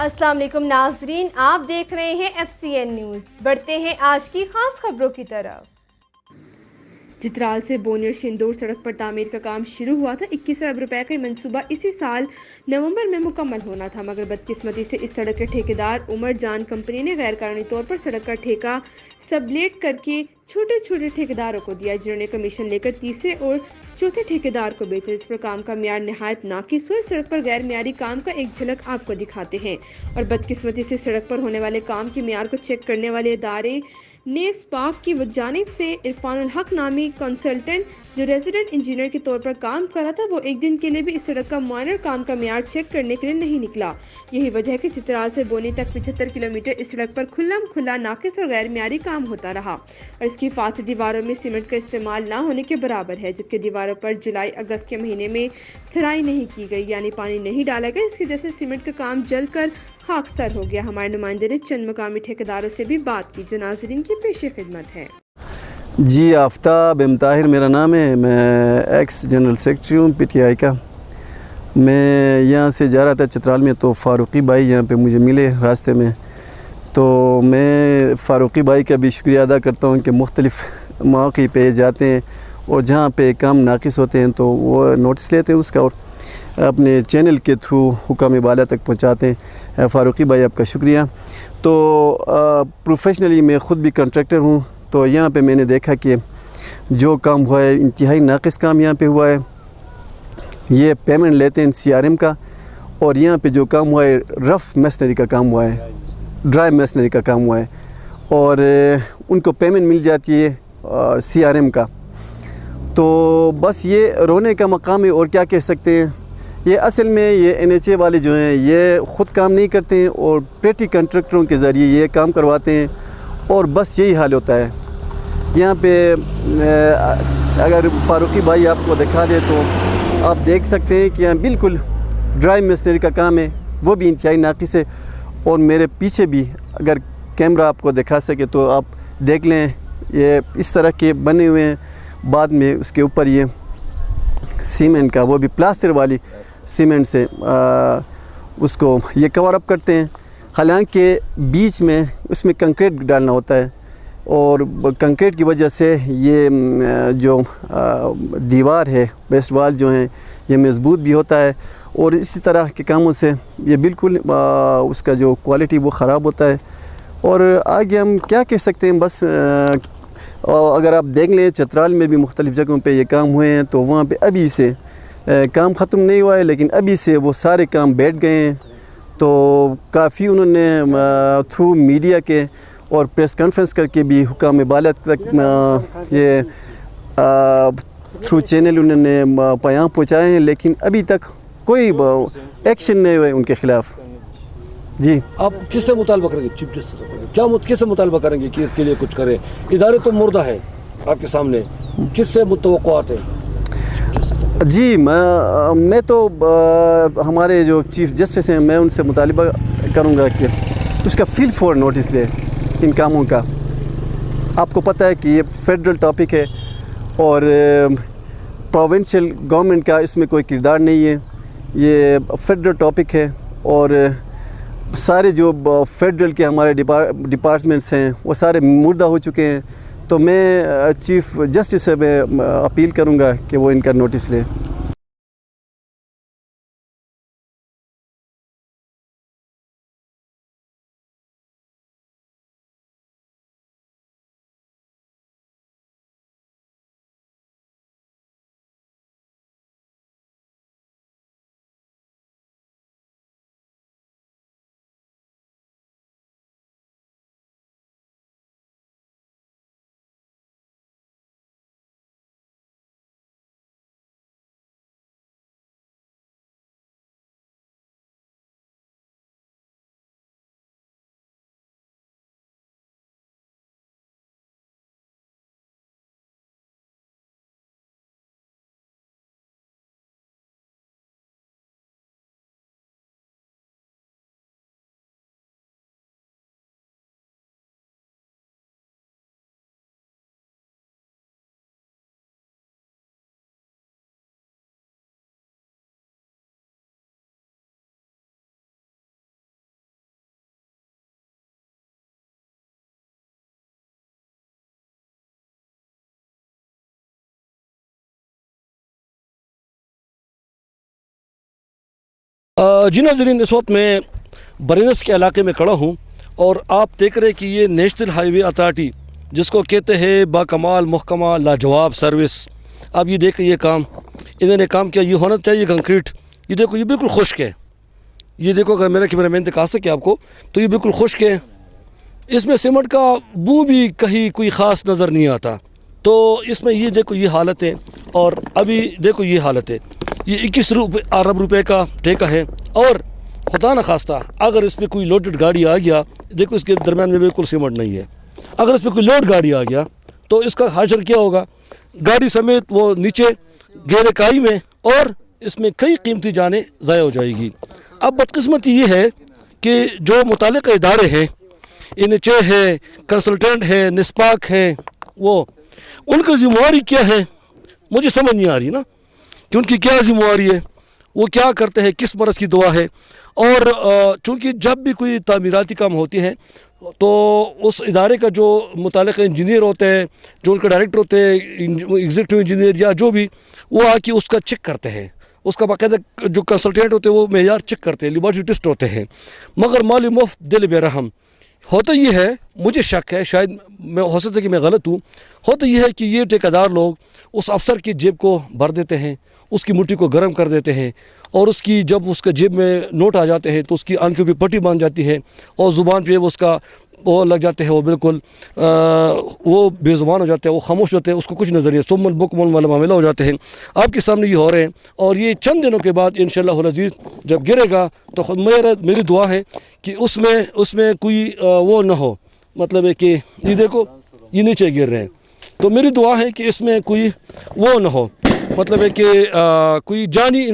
अस्सलाम वालेकुम नाजरीन, आप देख रहे हैं FCN न्यूज़। बढ़ते हैं आज की खास खबरों की तरफ। चित्राल से बोनियर शिंदूर सड़क पर तामीर का काम शुरू हुआ था। 21 अरब रुपए का मंसूबा इसी साल नवंबर में मुकम्मल होना था, मगर बदकिस्मती से इस सड़क के ठेकेदार उमर जान कंपनी ने गैर कानूनी तौर पर सड़क का ठेका सबलेट करके छोटे छोटे ठेकेदारों को दिया, जिन्होंने कमीशन लेकर तीसरे और चौथे ठेकेदार को बेचे, जिस पर काम का म्यार नहायत नाकिस हुआ। इस सड़क पर गैर म्यारी काम का एक झलक आपको दिखाते हैं। और बदकिस्मती से सड़क पर होने वाले काम के म्यार को चेक करने वाले इदारे नेस्पाक की जानिब से इरफानुल हक नामी कंसल्टेंट, जो रेजिडेंट इंजीनियर के तौर पर काम कर रहा था, वो एक दिन के लिए भी इस सड़क का माइनर काम का म्यार चेक करने के लिए नहीं निकला। यही वजह है कि चित्राल से बोनी तक 75 किलोमीटर इस सड़क पर खुल्लम खुला नाकिस और गैर म्यारी काम होता रहा, और इसकी फासद दीवारों में सीमेंट का इस्तेमाल ना होने के बराबर है, जबकि दीवारों पर जुलाई अगस्त के महीने में थराई नहीं की गई, यानी पानी नहीं डाला गया। इसकी वजह से सीमेंट का काम जलकर खाकसर हो गया। हमारे नुमाइंदे ने चंद मकामी ठेकेदारों से भी बात की, जो नाजरीन की पेश खिदमत है। जी, आफ्ताब एम ताहिर मेरा नाम है। मैं एक्स जनरल सेक्रेटरी हूँ PTI का। मैं यहाँ से जा रहा था चित्राल में, तो फ़ारूकी भाई यहाँ पे मुझे मिले रास्ते में। तो मैं फ़ारूकी भाई का भी शुक्रिया अदा करता हूँ कि मुख्तलिफ़ मौक़े पे जाते हैं और जहाँ पे काम नाकिस होते हैं तो वो नोटिस लेते हैं उसका और अपने चैनल के थ्रू हुक्म बाला तक पहुँचाते हैं। फ़ारूकी भाई आपका शुक्रिया। तो प्रोफेशनली मैं ख़ुद भी कॉन्ट्रैक्टर हूँ, तो यहाँ पे मैंने देखा कि जो काम हुआ है इंतहाई नाकिस काम यहाँ पे हुआ है। ये पेमेंट लेते हैं CRM का, और यहाँ पे जो काम हुआ है रफ़ मेसनरी का काम हुआ है, ड्राई मेसनरी का काम हुआ है, और उनको पेमेंट मिल जाती है CRM का। तो बस ये रोने का मकाम है, और क्या कह सकते हैं। ये असल में ये NHA वाले जो हैं ये ख़ुद काम नहीं करते हैं और पेटी कॉन्ट्रैक्टरों के ज़रिए ये काम करवाते हैं, और बस यही हाल होता है यहाँ पे। अगर फ़ारूकी भाई आपको दिखा दे तो आप देख सकते हैं कि यहाँ बिल्कुल ड्राई मशीनरी का काम है, वो भी इंतहाई नाकिस है। और मेरे पीछे भी अगर कैमरा आपको दिखा सके तो आप देख लें, ये इस तरह के बने हुए हैं। बाद में उसके ऊपर ये सीमेंट का, वो भी प्लास्टर वाली सीमेंट से उसको ये कवर अप करते हैं। हालांकि बीच में उसमें कंक्रीट डालना होता है, और कंक्रीट की वजह से ये जो दीवार है, वेस्ट वाल जो हैं, ये मजबूत भी होता है। और इसी तरह के कामों से ये बिल्कुल उसका जो क्वालिटी वो ख़राब होता है। और आगे हम क्या कह सकते हैं, बस अगर आप देख लें चित्राल में भी मुख्तलिफ़ जगहों पे ये काम हुए हैं, तो वहाँ पे अभी से काम ख़त्म नहीं हुआ है, लेकिन अभी से वो सारे काम बैठ गए हैं। तो काफ़ी उन्होंने थ्रू मीडिया के और प्रेस कॉन्फ्रेंस करके भी हुक्म बाला तक ये थ्रू चैनल उन्होंने पैगाम पहुँचाए हैं, लेकिन अभी तक कोई एक्शन नहीं हुआ उनके ख़िलाफ़। जी, आप किससे मुतालबा करेंगे? चीफ जस्टिस से क्या किससे मुतालबा करेंगे कि इसके लिए कुछ करे? इदारे तो मुर्दा है आपके सामने, किससे मुतवक्कुआत है? जी, मैं तो हमारे जो चीफ जस्टिस हैं, मैं उनसे मुतालबा करूंगा कि उसका फील फॉर नोटिस ले इन कामों का। आपको पता है कि ये फेडरल टॉपिक है और प्रोविंशियल गवर्नमेंट का इसमें कोई किरदार नहीं है। ये फेडरल टॉपिक है, और सारे जो फेडरल के हमारे डिपार्टमेंट्स हैं वो सारे मुर्दा हो चुके हैं। तो मैं चीफ जस्टिस से मैं अपील करूंगा कि वो इनका नोटिस लें। जी नाज़रीन, इस वक्त मैं बरेनस के इलाके में खड़ा हूँ और आप देख रहे हैं कि ये नेशनल हाईवे अथॉरिटी, जिसको कहते हैं बाकमाल मुहकमा लाजवाब सर्विस। आप ये देख ये काम इन्होंने काम किया, ये होना चाहिए कंक्रीट। ये देखो ये बिल्कुल खुश्क है, ये देखो अगर मेरा कैमरा मैन दिखा सके आपको तो ये बिल्कुल खुश्क है, इसमें सीमेंट का बू भी कहीं कोई ख़ास नज़र नहीं आता। तो इसमें ये देखो ये हालत है, और अभी देखो ये हालत है। ये 21 अरब रुपए का ठेका है, और खुदा न खास्ता अगर इसमें कोई लोडेड गाड़ी आ गया, देखो इसके दरमियान में बिल्कुल सीमेंट नहीं है, अगर इसमें कोई लोड गाड़ी आ गया तो इसका हाशर क्या होगा, गाड़ी समेत वो नीचे गहरे काई में, और इसमें कई कीमती जानें ज़ाया हो जाएगी। अब बदकिस्मती ये है कि जो मुतालिका इदारे हैं, NHA है, कंसल्टेंट है, निस्पाक है, वो उनकी ज़िम्मेवारी क्या है मुझे समझ नहीं आ रही ना कि उनकी क्या ज़िम्मेवारी है, वो क्या करते हैं, किस मरज़ की दुआ है। और चूँकि जब भी कोई तामीराती काम होती है तो उस इदारे का जो मुतालिका इंजीनियर होते हैं, जो उनके डायरेक्टर होते हैं, एग्जीक्यूटिव इंजीनियर या जो भी, वो आके उसका चेक करते हैं, उसका बाकायदा जो कंसल्टेंट होते हैं वो मेयार चेक करते हैं, लेबॉरेटरी टेस्ट होते हैं। मगर माली मुफ्त दिल बेरहम होता ये है, मुझे शक है, शायद मैं हो सकता है कि मैं गलत हूँ, होता ये है कि ये ठेकेदार लोग उस अफसर की जेब को भर देते हैं, उसकी मुट्ठी को गर्म कर देते हैं, और उसकी जब उसके जेब में नोट आ जाते हैं तो उसकी आंखों पे पट्टी बांध जाती है, और ज़ुबान पे उसका वो लग जाते हैं, वो बिल्कुल वो बेज़ुबान हो जाते हैं, वो खामोश होते हैं, उसको कुछ नज़र नहीं, सुमन बुकमन वाला मामला हो जाते हैं। आपके सामने ये हो रहे हैं, और ये चंद दिनों के बाद इंशाअल्लाह अज़ीज़ जब गिरेगा तो खुद मेरी दुआ है कि उसमें कोई वो ना हो, मतलब है कि ये देखो ये नीचे गिर रहे हैं, तो मेरी दुआ है कि इसमें कोई वो ना हो, मतलब है कि कोई जानी